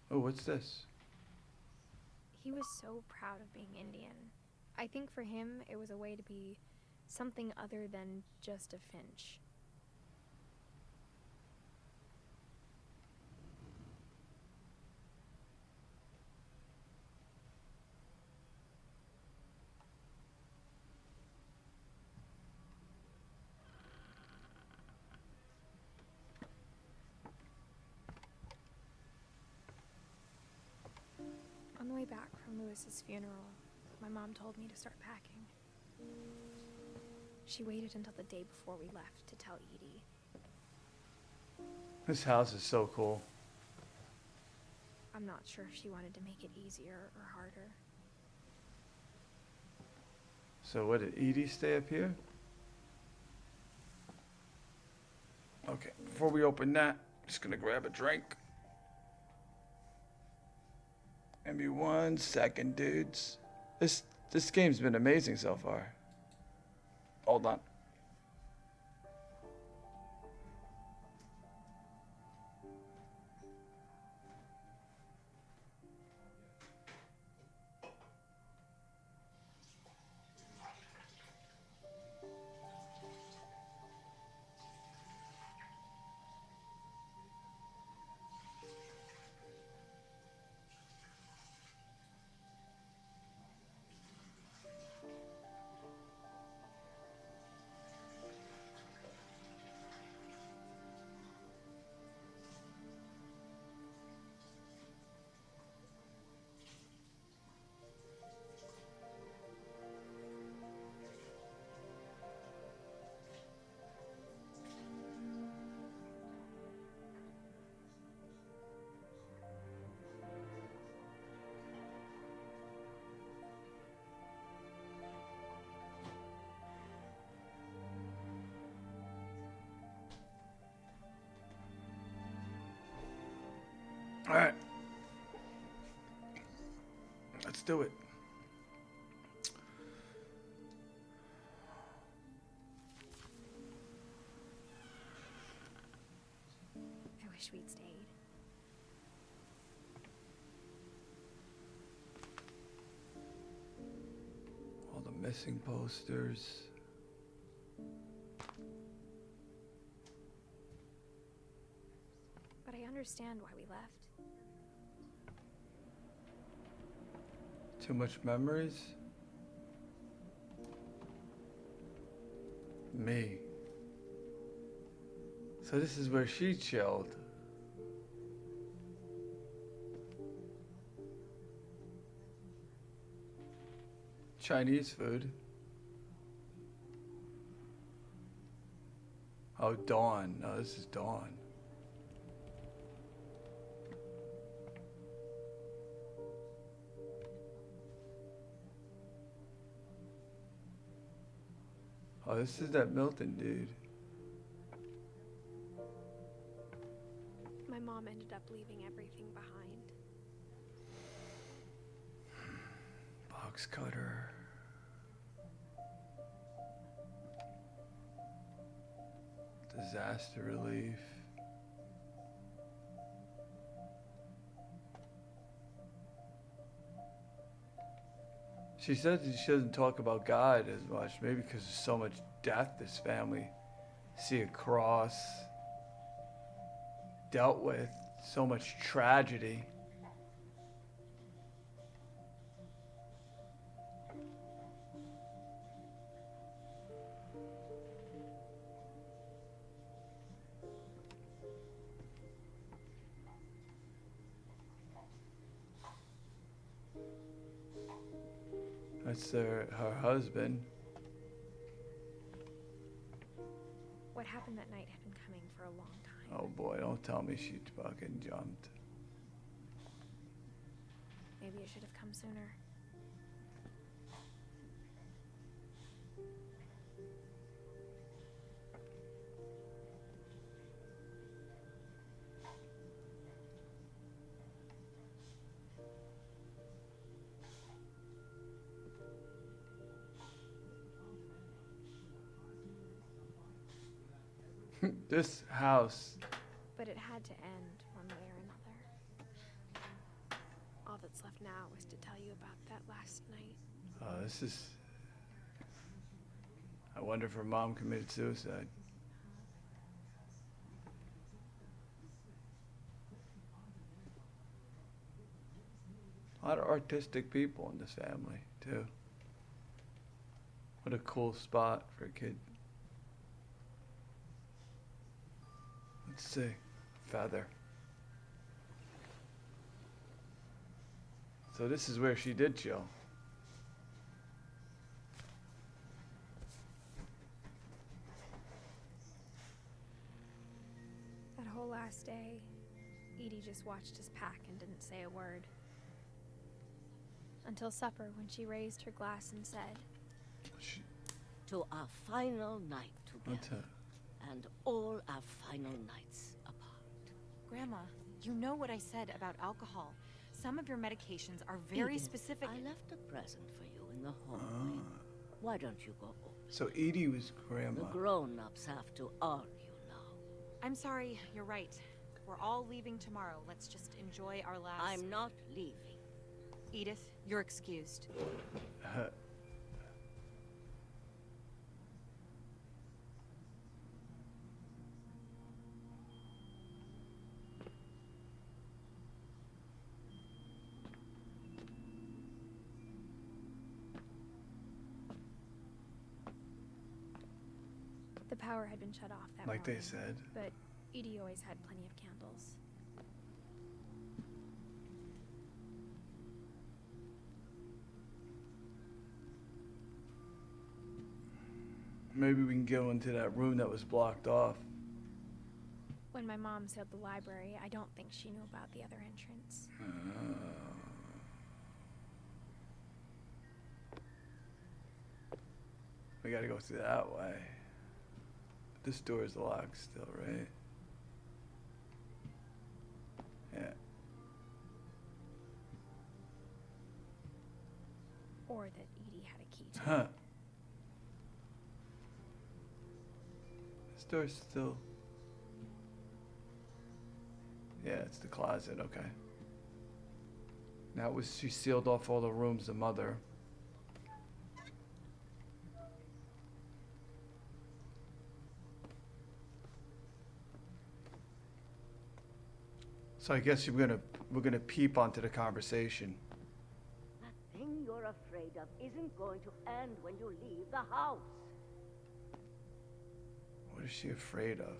Oh, what's this? He was so proud of being Indian. I think for him, it was a way to be something other than just a Finch. On the way back from Lewis's funeral, my mom told me to start packing. She waited until the day before we left to tell Edie. This house is so cool. I'm not sure if she wanted to make it easier or harder. So what, did Edie stay up here? Okay, before we open that, I'm just gonna grab a drink. Give me 1 second, dudes. This game's been amazing so far. Hold on. All right, let's do it. I wish we'd stayed. All the missing posters. But I understand why we left. Too much memories? Me. So this is where she chilled. Chinese food. Oh, Dawn. No, this is Dawn. Oh, this is that Milton dude. My mom ended up leaving everything behind. Box cutter. Disaster relief. She said that she doesn't talk about God as much, maybe because there's so much death this family see a cross dealt with, so much tragedy. That's her husband. What happened that night had been coming for a long time. Oh boy, don't tell me she fucking jumped. Maybe it should have come sooner. This house. But it had to end one way or another. now was to tell you about that last night. This is... I wonder if her mom committed suicide. A lot of artistic people in this family, too. What a cool spot for a kid. Let's see. Feather. So this is where she did chill. That whole last day, Edie just watched us pack and didn't say a word. Until supper, when she raised her glass and said, To our final night What's together, and all our final nights apart. Grandma, you know what I said about alcohol. Some of your medications are very Edith, specific. I left a present for you in the hallway. Why don't you go open? So Edie was grandma. The grown-ups have to argue now. I'm sorry, you're right. We're all leaving tomorrow. Let's just enjoy our last... I'm not leaving. Edith, you're excused. the power had been shut off that Like they morning, said. but Edie always had plenty of candles. Maybe we can go into that room that was blocked off. When my mom sailed the library, I don't think she knew about the other entrance. We gotta go through that way. This door is locked still, right? Yeah. Or that Edie had a key to it. Huh. This door's still... Yeah, it's the closet, okay. Now she sealed off all the rooms, the mother. So I guess we're gonna peep onto the conversation. That thing you're afraid of isn't going to end when you leave the house. What is she afraid of?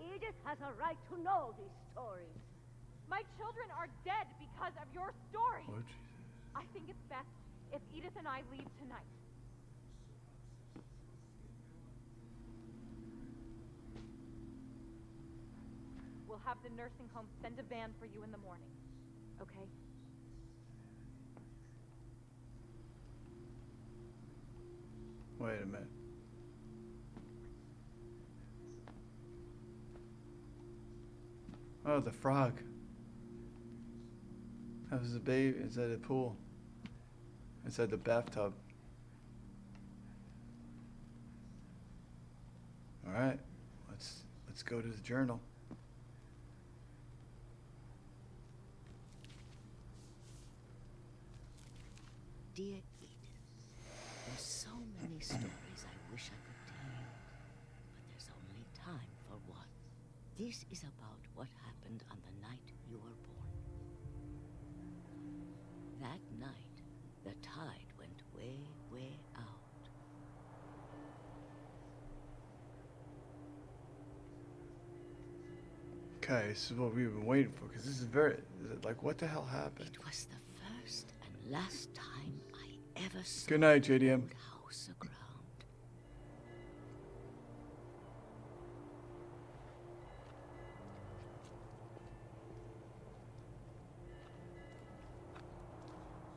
Edith has a right to know these stories. My children are dead because of your story. Oh, Jesus. I think it's best if Edith and I leave tonight. We'll have the nursing home send a van for you in the morning, okay? Wait a minute. Oh, the frog. That was a baby inside the pool. Inside the bathtub. All right, let's go to the journal. Dear Edith, there's so many stories I wish I could tell you, but there's only time for one. This is about what happened on the night you were born. That night, the tide went way, way out. Okay, this is what we've been waiting for, because this is very, like, what the hell happened? It was the first and last time I ever saw Good night, an JDM. old house aground.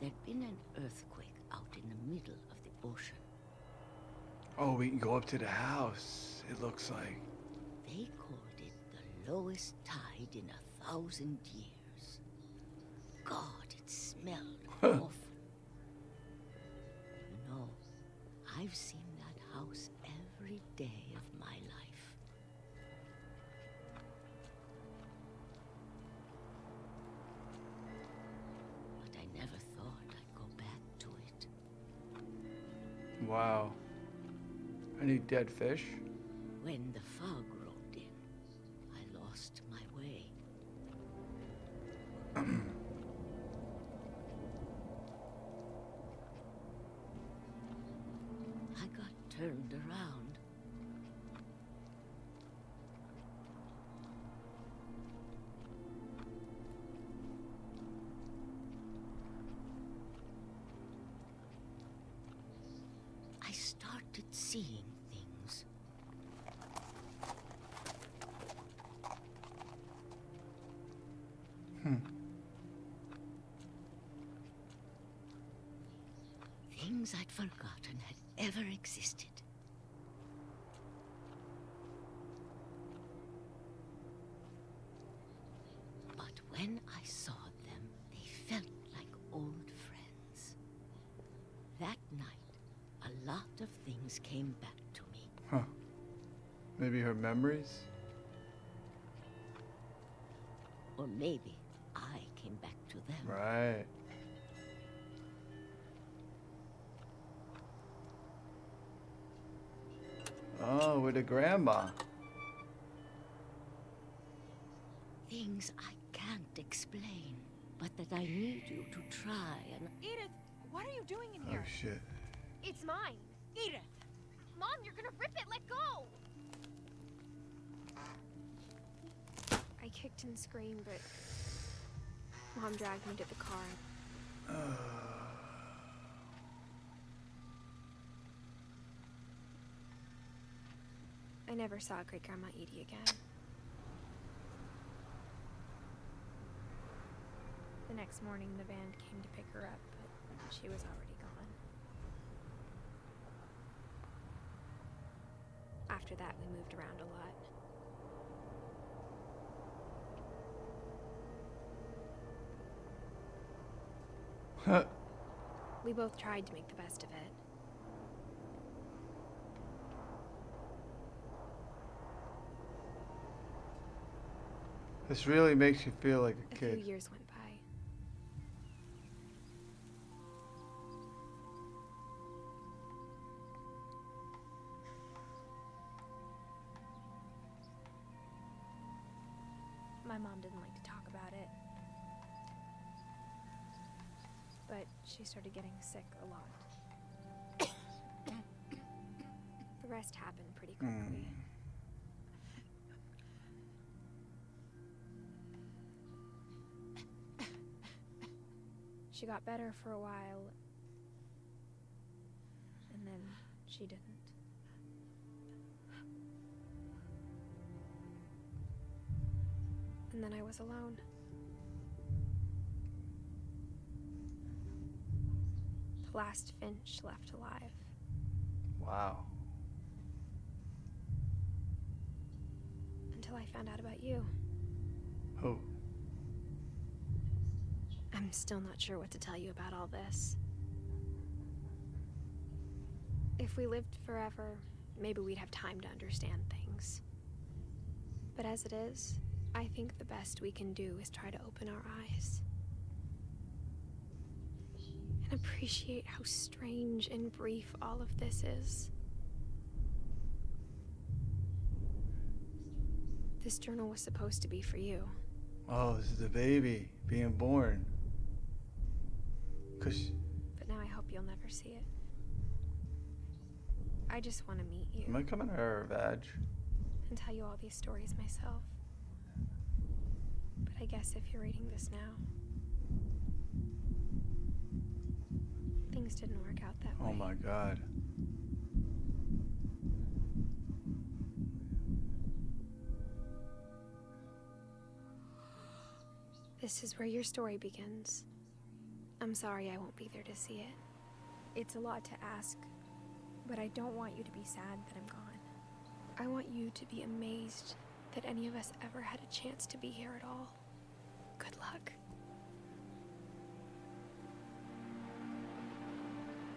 There'd been an earthquake out in the middle of the ocean. Oh, we can go up to the house, it looks like. They called it the lowest tide in 1,000 years. God, it smelled awful. You know, I've seen that house every day of my life. But I never thought I'd go back to it. Wow. Any dead fish? When the fog rolled in, I lost my way. I got turned around. I started seeing things. Things I'd forgotten had ever existed. But when I saw them, they felt like old friends. That night, a lot of things came back to me. Huh. Maybe her memories? Or maybe I came back to them. Right. Oh, with the grandma. Things I can't explain, but that I need you to try and... Edith, what are you doing in Oh here? shit. It's mine. Edith! Mom, you're gonna rip it. Let go. I kicked and screamed, but Mom dragged me to the car. I never saw Great Grandma Edie again. The next morning, the band came to pick her up, but she was already gone. After that, we moved around a lot. We both tried to make the best of it. This really makes you feel like a A kid. few years went by. My mom didn't like to talk about it. But she started getting sick a lot. The rest happened pretty quickly. She got better for a while, and then she didn't. And then I was alone. The last Finch left alive. Wow. Until I found out about you. Who? I'm still not sure what to tell you about all this. If we lived forever, maybe we'd have time to understand things. But as it is, I think the best we can do is try to open our eyes. And appreciate how strange and brief all of this is. This journal was supposed to be for you. Oh, this is the baby being born. But now I hope you'll never see it. I just want to meet you Am I coming to her vag? and tell you all these stories myself. But I guess if you're reading this now, things didn't work out that way. Oh my god. This is where your story begins. I'm sorry I won't be there to see it. It's a lot to ask, but I don't want you to be sad that I'm gone. I want you to be amazed that any of us ever had a chance to be here at all. Good luck.